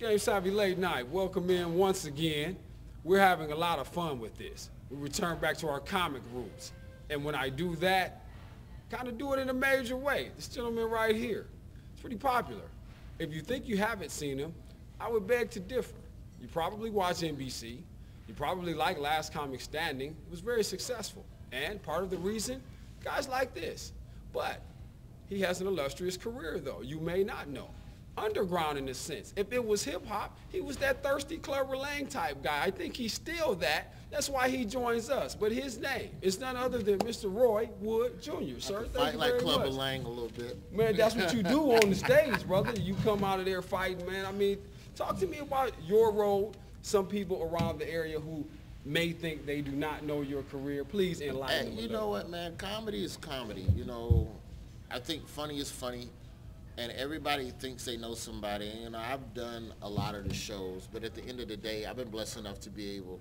Game Savvy Late Night. Welcome in once again. We're having a lot of fun with this. We return back to our comic roots. And when I do that, kind of do it in a major way. This gentleman right here, it's pretty popular. If you think you haven't seen him, I would beg to differ. You probably watch NBC. You probably like Last Comic Standing. It was very successful. And part of the reason, guys like this. But he has an illustrious career, though. You may not know. Underground in a sense. If it was hip-hop, he was that thirsty Clubber Lang type guy. I think he's still that. That's why he joins us. But his name is none other than Mr. RoyWoodJr. Sir, thank you very much. Fight like Clubber Lang a little bit. Man, that's what you do on the stage, brother. You come out of there fighting, man. I mean, talk to me about your role. Some people around the area who may think they do not know your career. Please enlighten them. You know what, man? Comedy is comedy. You know, I think funny is funny. And everybody thinks they know somebody. You know, I've done a lot of the shows, but at the end of the day, I've been blessed enough to be able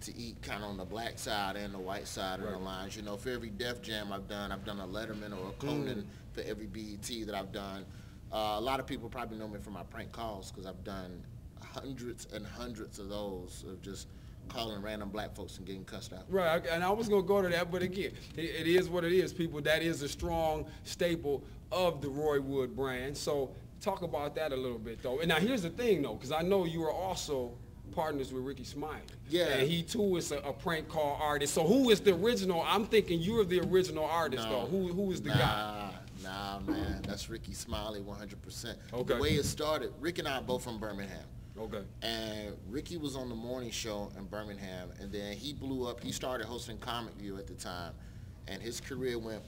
to eat kind of on the black side and the white side of the lines. You know, for every Def Jam I've done a Letterman or a Conan for every BET that I've done. A lot of people probably know me from my prank calls because I've done hundreds and hundreds of those of just calling random black folks and getting cussed out. Right, and I was going to go to that, but again, it is what it is, people. That is a strong staple of the Roy Wood brand. So talk about that a little bit, though. And now here's the thing, though, because I know you are also partners with Ricky Smiley. Yeah. And he, too, is a prank call artist. So who is the original? I'm thinking you're the original artist, though. Who is the guy? Nah, man. That's Ricky Smiley, 100%. Okay. The way it started, Rick and I are both from Birmingham. Okay. And Ricky was on the morning show in Birmingham, and then he blew up. He started hosting Comic View at the time, and his career went.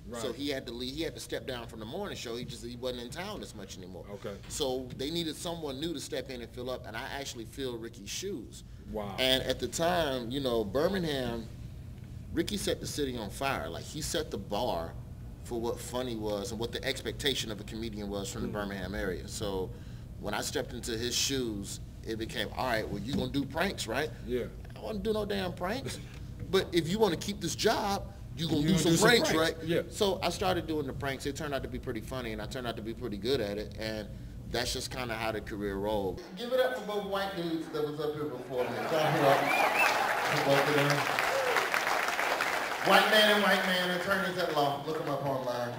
Right. So he had to leave. He had to step down from the morning show. He wasn't in town as much anymore. Okay. So they needed someone new to step in and fill up, and I actually filled Ricky's shoes. Wow. And at the time, you know, Birmingham, Ricky set the city on fire. Like, he set the bar for what funny was and what the expectation of a comedian was from the Birmingham area. So when I stepped into his shoes, it became, all right, well, you gonna do pranks, right? Yeah. I don't want to do no damn pranks. But if you want to keep this job, you're going to do some pranks, right? Yeah. So I started doing the pranks. It turned out to be pretty funny, and I turned out to be pretty good at it. And that's just kind of how the career rolled. Give it up for both white dudes that was up here before me. Come here up for both of them. White man, attorneys at law. Look them up online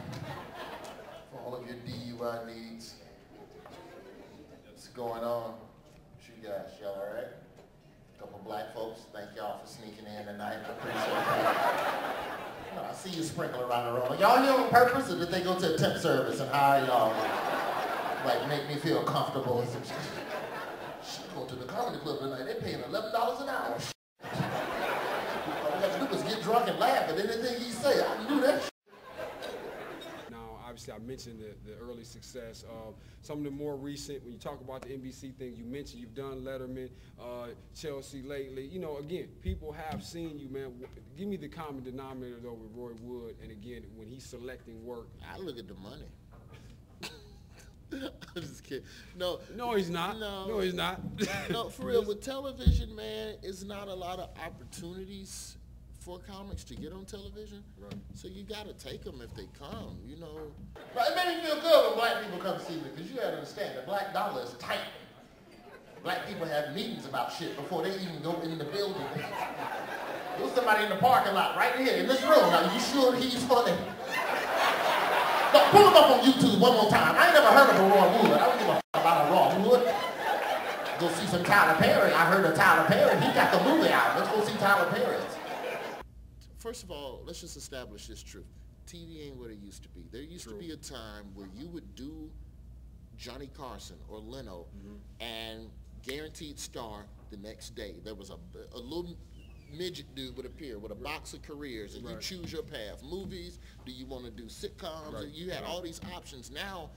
for all of your DUI needs. What's going on? What you guys? Y'all all right? A couple black folks. Thank y'all for sneaking in tonight. I appreciate that. No, I see you sprinkle around the room. Y'all here on purpose, or did they go to a temp service and hire y'all? Like, make me feel comfortable. She go to the comedy club tonight. They're paying $11 an hour. All we have to do is get drunk and laugh at anything you say. I can do that. Obviously, I mentioned the early success of some of the more recent, when you talk about the NBC thing, you mentioned you've done Letterman, Chelsea lately. You know, again, people have seen you, man. Give me the common denominator, though, with Roy Wood, and again, when he's selecting work. I look at the money. I'm just kidding. No, he's not. No, he's not. No, for real, with television, man, it's not a lot of opportunities for comics to get on television, right? So you gotta take them if they come, you know. But it made me feel good when black people come see me, because you gotta understand, the black dollar is tight. Black people have meetings about shit before they even go in the building. There's somebody in the parking lot right here in this room. Now, you sure he's funny? No, pull him up on YouTube one more time. I ain't never heard of a Roy Wood. I don't give a f about a Roy Wood. Go see some Tyler Perry. I heard of Tyler Perry. He got the movie out. Let's go see Tyler Perry's. First of all, let's just establish this truth. TV ain't what it used to be. There used to be a time where you would do Johnny Carson or Leno and guaranteed star the next day. There was a little midget dude would appear with a box of careers, and you choose your path. Movies, do you want to do sitcoms? You had all these options. Now,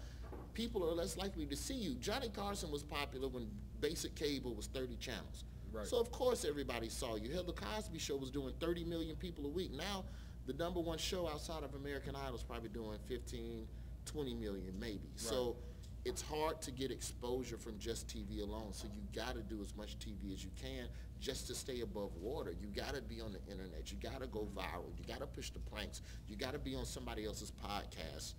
people are less likely to see you. Johnny Carson was popular when basic cable was 30 channels. Right. So of course everybody saw you. Hell, the Cosby Show was doing 30 million people a week. Now, the #1 show outside of American Idol is probably doing 15, 20 million maybe. Right. So it's hard to get exposure from just TV alone. So you got to do as much TV as you can just to stay above water. You got to be on the internet. You got to go viral. You got to push the planks. You got to be on somebody else's podcast.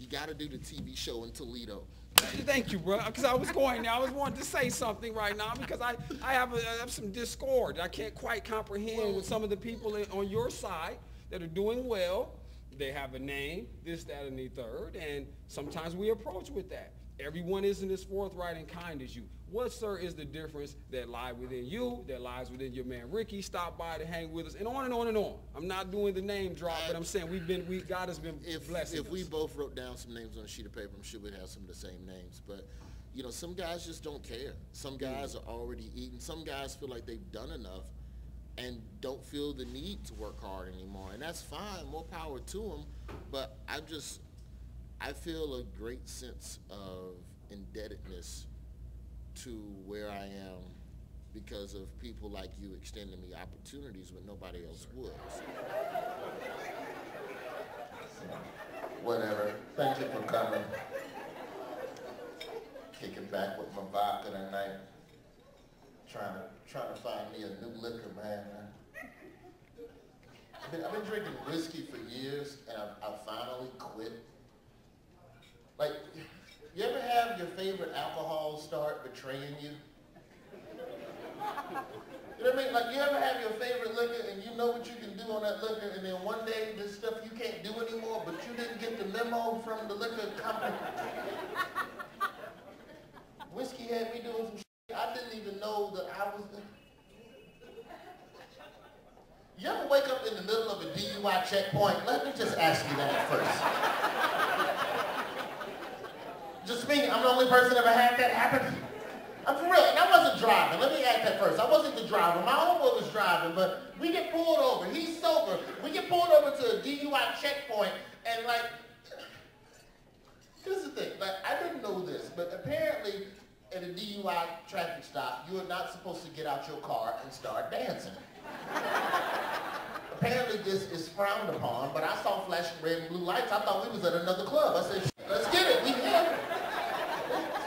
You got to do the TV show in Toledo. Thank you, bro. Because I was wanting to say something right now because I have some discord. I can't quite comprehend with some of the people on your side that are doing well. They have a name, this, that, and the third, and sometimes we approach with that. Everyone isn't as forthright and kind as you. What, sir, is the difference that lies within you, that lies within your man Ricky, stop by to hang with us, and on and on and on. I'm not doing the name drop, but I'm saying God has been blessing us. If we both wrote down some names on a sheet of paper, I'm sure we'd have some of the same names. But, you know, some guys just don't care. Some guys are already eating. Some guys feel like they've done enough and don't feel the need to work hard anymore. And that's fine, more power to them. But I feel a great sense of indebtedness to where I am because of people like you extending me opportunities when nobody else would. Whatever. Thank you for coming. Kicking back with my vodka tonight. Trying to find me a new liquor, man. I've been drinking whiskey for years, and I've finally quit. Like, you ever have your favorite alcohol start betraying you? You know what I mean? Like, you ever have your favorite liquor and you know what you can do on that liquor, and then one day there's stuff you can't do anymore, but you didn't get the memo from the liquor company? Whiskey had me doing some shit I didn't even know that I was... You ever wake up in the middle of a DUI checkpoint? Let me just ask you that first. Just me, I'm the only person ever had that happen. I'm for real, and I wasn't driving. Let me add that first. I wasn't the driver. My homeboy was driving, but we get pulled over. He's sober. We get pulled over to a DUI checkpoint, and like, here's the thing. Like, I didn't know this, but apparently at a DUI traffic stop, you are not supposed to get out your car and start dancing. Apparently this is frowned upon, but I saw flashing red and blue lights. I thought we was at another club. I said, let's get it. We here.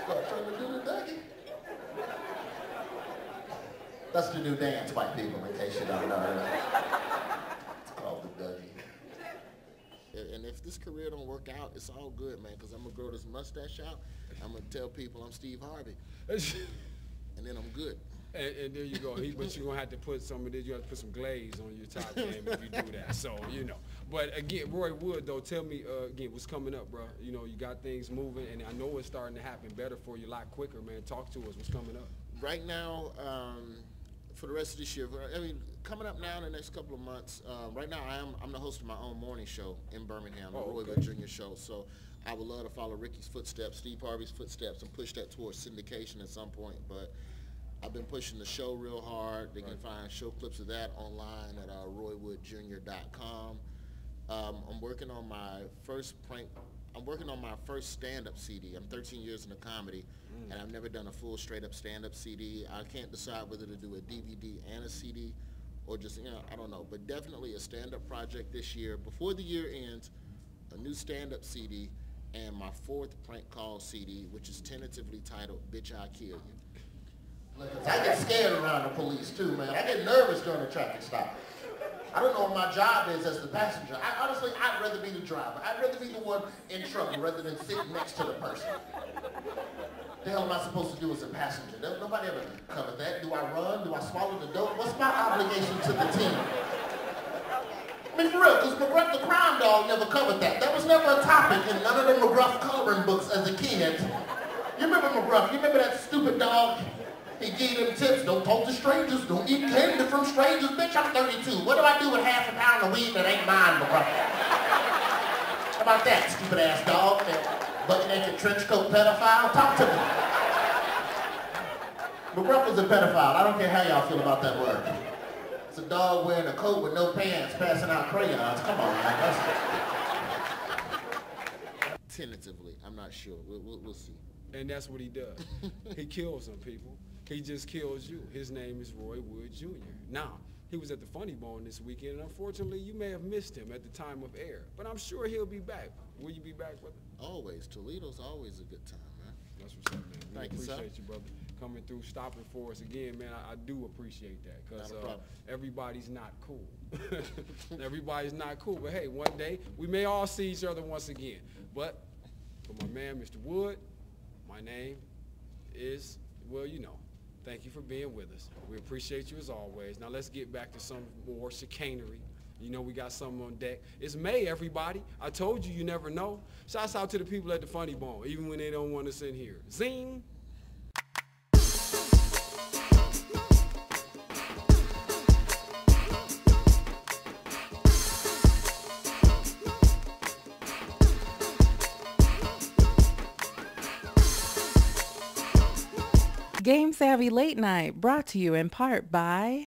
Start trying to do the Dougie. That's the new dance, white people, in case you don't know. It's called the Dougie. And if this career don't work out, it's all good, man, because I'm going to grow this mustache out. I'm going to tell people I'm Steve Harvey. And then I'm good. And there you go. But you're going to have to put some of this, you have to put some glaze on your top game if you do that. So, you know. But again, Roy Wood, though, tell me, again, what's coming up, bro? You know, you got things moving, and I know it's starting to happen better for you a lot quicker, man. Talk to us. What's coming up? Right now, for the rest of this year, I mean, coming up now in the next couple of months, right now I'm the host of my own morning show in Birmingham, the RoyWoodJr show. So I would love to follow Ricky's footsteps, Steve Harvey's footsteps, and push that towards syndication at some point. But I've been pushing the show real hard. They can find show clips of that online at RoyWoodJr.com. I'm working on my first stand-up CD. I'm 13 years into comedy, and I've never done a full straight-up stand-up CD. I can't decide whether to do a DVD and a CD, or just, you know, I don't know. But definitely a stand-up project this year. Before the year ends, a new stand-up CD, and my 4th prank call CD, which is tentatively titled "Bitch, I Kill You." I get scared around the police too, man. I get nervous during a traffic stop. I don't know what my job is as the passenger. Honestly, I'd rather be the driver. I'd rather be the one in trouble rather than sitting next to the person. The hell am I supposed to do as a passenger? Nobody ever covered that. Do I run? Do I swallow the dope? What's my obligation to the team? I mean, for real, because McGruff the crime dog never covered that. That was never a topic in none of the McGruff coloring books as a kid. You remember McGruff? You remember that stupid dog? He gave them tips. Don't talk to strangers. Don't eat candy from strangers. Bitch, I'm 32. What do I do with half a pound of weed that ain't mine, McGruff? How about that, stupid ass dog? That butt-naked trench coat pedophile? Talk to me. McGruff was a pedophile. I don't care how y'all feel about that word. It's a dog wearing a coat with no pants, passing out crayons. Come on, man. Tentatively, I'm not sure. We'll see. And that's what he does. He kills some people. He just kills you. His name is RoyWoodJr. Now, he was at the Funny Bone this weekend, and unfortunately, you may have missed him at the time of air. But I'm sure he'll be back. Will you be back, brother? Always. Toledo's always a good time, man. That's what's up, man. Thank you, sir. Appreciate you, brother, coming through, stopping for us again, man. I do appreciate that, because everybody's not cool. Everybody's not cool. But hey, one day we may all see each other once again. But For my man, Mr. Wood, my name is, well, you know. Thank you for being with us. We appreciate you as always. Now let's get back to some more chicanery. You know we got something on deck. It's May, everybody. I told you, you never know. Shouts out to the people at the Funny Bone, even when they don't want us in here. Zing! Game Savvy Late Night, brought to you in part by